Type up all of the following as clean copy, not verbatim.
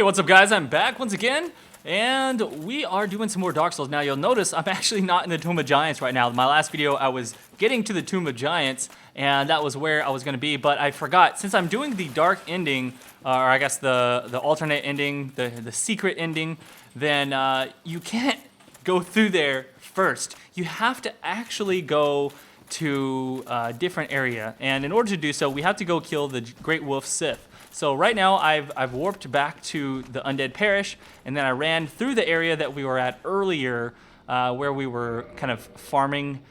Hey, what's up guys? I'm back once again, and we are doing some more Dark Souls. Now you'll notice I'm actually not in the Tomb of Giants right now. My last video I was getting to the Tomb of Giants, and that was where I was going to be, but I forgot. Since I'm doing the dark ending, or I guess the alternate ending, the secret ending, then you can't go through there first. You have to actually go to a different area, and in order to do so, we have to go kill the Great Wolf Sith. So right now I've warped back to the Undead Parish, and then I ran through the area that we were at earlier, where we were kind of farming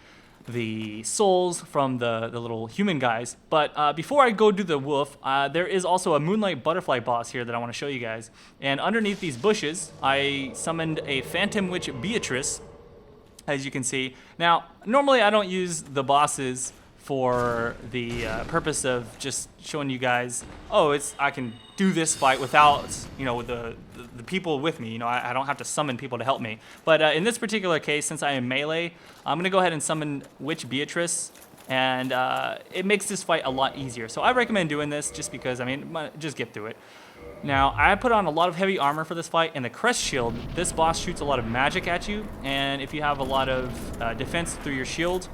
the souls from the little human guys. But before I go do the wolf, there is also a Moonlight butterfly boss here that I want to show you guys. And underneath these bushes, I summoned a Phantom Witch Beatrice, as you can see. Now, normally I don't use the bosses for the purpose of just showing you guys, oh, I can do this fight without, the people with me. I don't have to summon people to help me. But in this particular case, since I am melee, I'm gonna go ahead and summon Witch Beatrice, and it makes this fight a lot easier. So I recommend doing this just because, just get through it. Now, I put on a lot of heavy armor for this fight, and the Crest Shield, this boss shoots a lot of magic at you, and if you have a lot of defense through your shield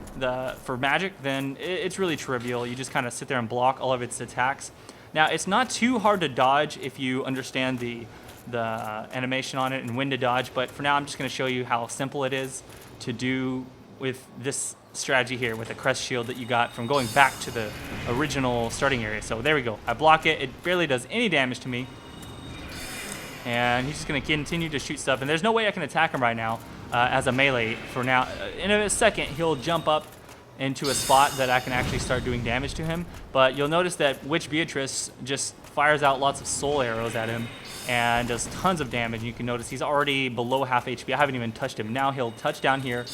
for magic, then it's really trivial. You just kind of sit there and block all of its attacks. Now, it's not too hard to dodge if you understand the animation on it and when to dodge, but for now, I'm just going to show you how simple it is to do with this strategy here with the Crest Shield that you got from going back to the original starting area. So there we go. I block it. It barely does any damage to me. And he's just going to continue to shoot stuff. And there's no way I can attack him right now as a melee for now. In a second, he'll jump up into a spot that I can actually start doing damage to him. But you'll notice that Witch Beatrice just fires out lots of soul arrows at him and does tons of damage. You can notice he's already below half HP. I haven't even touched him. Now he'll touch down here,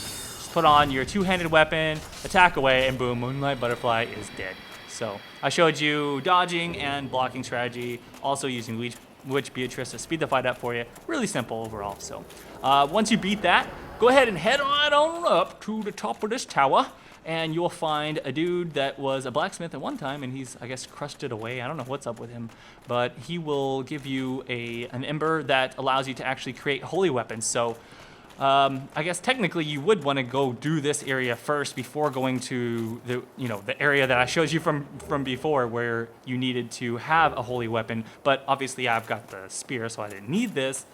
put on your two-handed weapon, attack away, and boom, Moonlight Butterfly is dead. So I showed you dodging and blocking strategy, also using Witch Beatrice to speed the fight up for you. Really simple overall. So once you beat that, go ahead and head on up to the top of this tower, and you'll find a dude that was a blacksmith at one time, and he's, I guess, crushed it away. I don't know what's up with him, but he will give you an ember that allows you to actually create holy weapons. So I guess technically you would want to go do this area first before going to the area that I showed you from before where you needed to have a holy weapon. But obviously I've got the spear, so I didn't need this.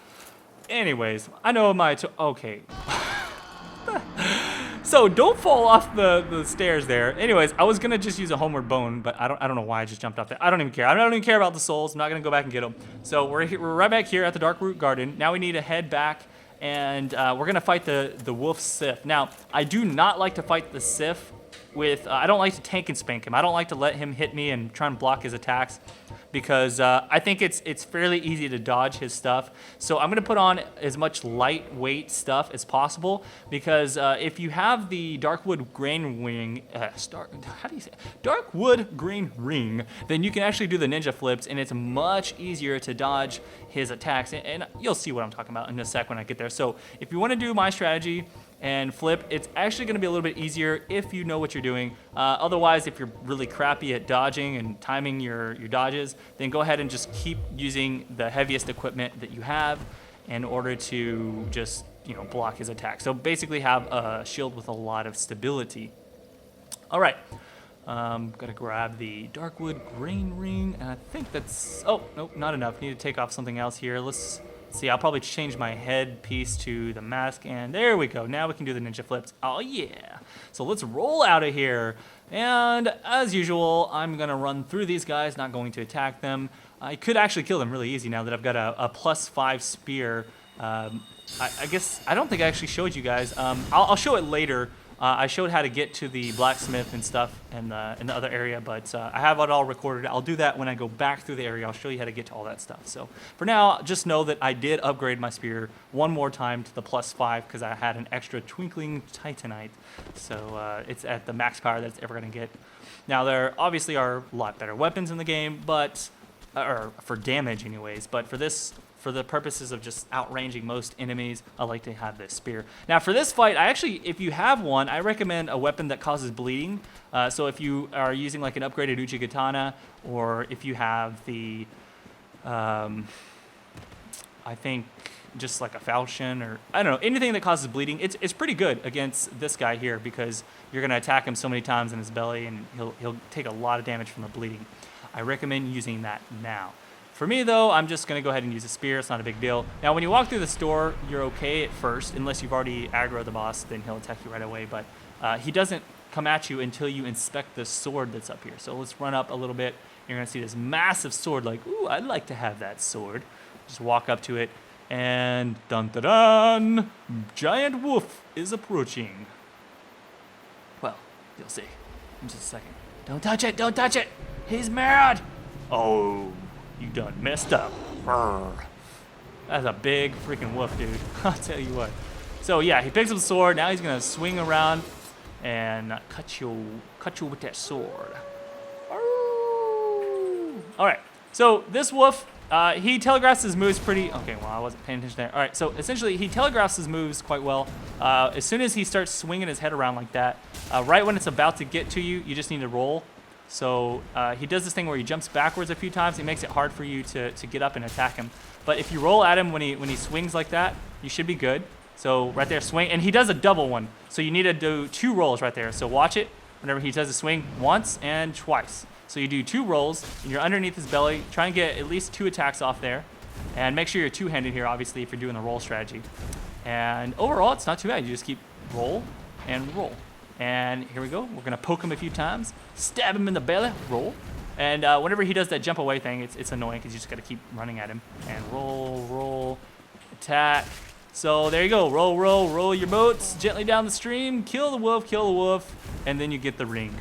Anyways, I know okay. So don't fall off the stairs there. Anyways, I was gonna just use a homeward bone, but I don't know why I just jumped off there. I don't even care. I don't even care about the souls. I'm not gonna go back and get them. So we're right back here at the Darkroot Garden. Now we need to head back, and we're gonna fight the Wolf Sith. Now, I do not like to fight the Sith with, I don't like to tank and spank him. I don't like to let him hit me and try and block his attacks because I think it's fairly easy to dodge his stuff. So I'm gonna put on as much lightweight stuff as possible because if you have the Darkwood Grain Ring, Darkwood Grain Ring, then you can actually do the ninja flips, and it's much easier to dodge his attacks. And you'll see what I'm talking about in a sec when I get there. So if you want to do my strategy and flip, it's actually going to be a little bit easier if you know what you're doing. Otherwise, if you're really crappy at dodging and timing your dodges, then go ahead and just keep using the heaviest equipment that you have in order to just block his attack. So basically have a shield with a lot of stability. All right, gotta grab the Darkwood Grain Ring, and I think that's, oh, nope, not enough. Need to take off something else here. Let's see, I'll probably change my headpiece to the mask, and there we go. Now we can do the ninja flips. Oh yeah. So let's roll out of here. And as usual, I'm gonna run through these guys, not going to attack them. I could actually kill them really easy now that I've got a +5 spear. I guess, I don't think I actually showed you guys. I'll show it later. I showed how to get to the blacksmith and stuff in the other area, but I have it all recorded. I'll do that when I go back through the area. I'll show you how to get to all that stuff. So for now, just know that I did upgrade my spear one more time to the +5 because I had an extra Twinkling Titanite. So it's at the max power that it's ever going to get. Now, there obviously are a lot better weapons in the game, but or for damage anyways, but for the purposes of just outranging most enemies, I like to have this spear. Now for this fight, if you have one, I recommend a weapon that causes bleeding. So if you are using like an upgraded Uchigatana, or if you have the I think just like a falchion or I don't know, anything that causes bleeding. It's pretty good against this guy here because you're gonna attack him so many times in his belly and he'll take a lot of damage from the bleeding. I recommend using that now. For me though, I'm just gonna go ahead and use a spear. It's not a big deal. Now when you walk through the store, you're okay at first, unless you've already aggroed the boss, then he'll attack you right away. But he doesn't come at you until you inspect the sword that's up here. So let's run up a little bit. You're gonna see this massive sword, like, ooh, I'd like to have that sword. Just walk up to it, and dun dun dun, giant wolf is approaching. Well, you'll see in just a second. Don't touch it, don't touch it. He's mad. Oh, you done messed up. Brr. That's a big freaking wolf, dude. I'll tell you what. So yeah, he picks up the sword. Now he's gonna swing around and cut you with that sword. All right, so this wolf, he telegraphs his moves pretty, okay, well, I wasn't paying attention there. All right, so essentially he telegraphs his moves quite well. As soon as he starts swinging his head around like that, right when it's about to get to you, you just need to roll. So he does this thing where he jumps backwards a few times. It makes it hard for you to get up and attack him. But if you roll at him when he swings like that, you should be good. So right there, swing, and he does a double one. So you need to do 2 rolls right there. So watch it whenever he does a swing once and twice. So you do 2 rolls, and you're underneath his belly. Try and get at least 2 attacks off there. And make sure you're two-handed here, obviously, if you're doing the roll strategy. And overall, it's not too bad. You just keep roll and roll. And here we go. We're going to poke him a few times, stab him in the belly, roll. And whenever he does that jump away thing, it's annoying because you just got to keep running at him. And roll, roll, attack. So there you go. Roll, roll, roll your boats gently down the stream. Kill the wolf, and then you get the ring.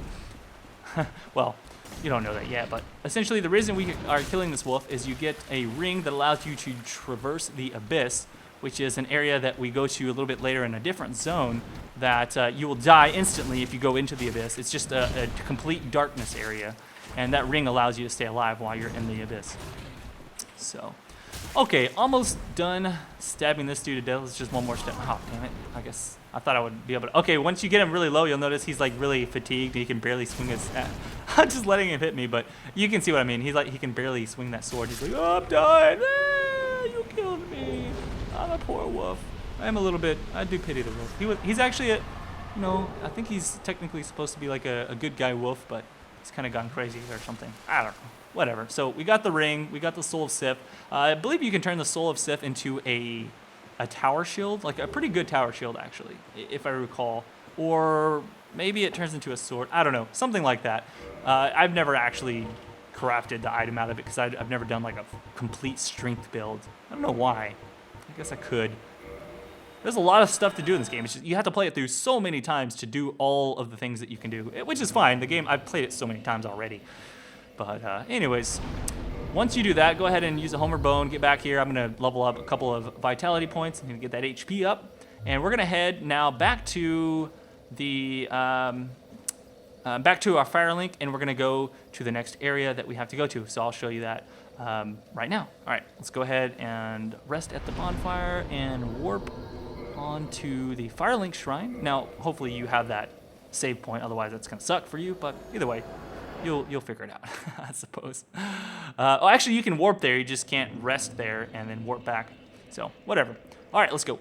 Well, you don't know that yet, but essentially the reason we are killing this wolf is you get a ring that allows you to traverse the abyss, which is an area that we go to a little bit later in a different zone that you will die instantly if you go into the abyss. It's just a complete darkness area, and that ring allows you to stay alive while you're in the abyss. So, okay, almost done stabbing this dude to death. It's just one more step. Oh, damn it. I guess I thought I would be able to. Okay, once you get him really low, you'll notice he's like really fatigued. He can barely swing his. I'm just letting him hit me, but you can see what I mean. He's like, he can barely swing that sword. He's like, oh, I'm dying. Ah, you killed me. I'm a poor wolf. I'm a little bit. I do pity the wolf. He's actually a, I think he's technically supposed to be like a good guy wolf, but he's kind of gone crazy or something. I don't know. Whatever. So we got the ring. We got the soul of Sif. I believe you can turn the soul of Sif into a tower shield, like a pretty good tower shield actually, if I recall, or maybe it turns into a sword. I don't know, something like that. I've never actually crafted the item out of it because I've never done like a complete strength build. I don't know why. I guess I could. There's a lot of stuff to do in this game. It's just, you have to play it through so many times to do all of the things that you can do, which is fine. The game, I've played it so many times already. But anyways, once you do that, go ahead and use a Homer Bone. Get back here. I'm going to level up a couple of vitality points. I'm going to get that HP up. And we're going to head now back to the back to our Firelink, and we're going to go to the next area that we have to go to. So I'll show you that right now. All right, let's go ahead and rest at the bonfire and warp onto the Firelink Shrine. Now, hopefully you have that save point. Otherwise, that's going to suck for you. But either way, you'll figure it out, I suppose. Oh, actually, you can warp there. You just can't rest there and then warp back. So whatever. All right, let's go.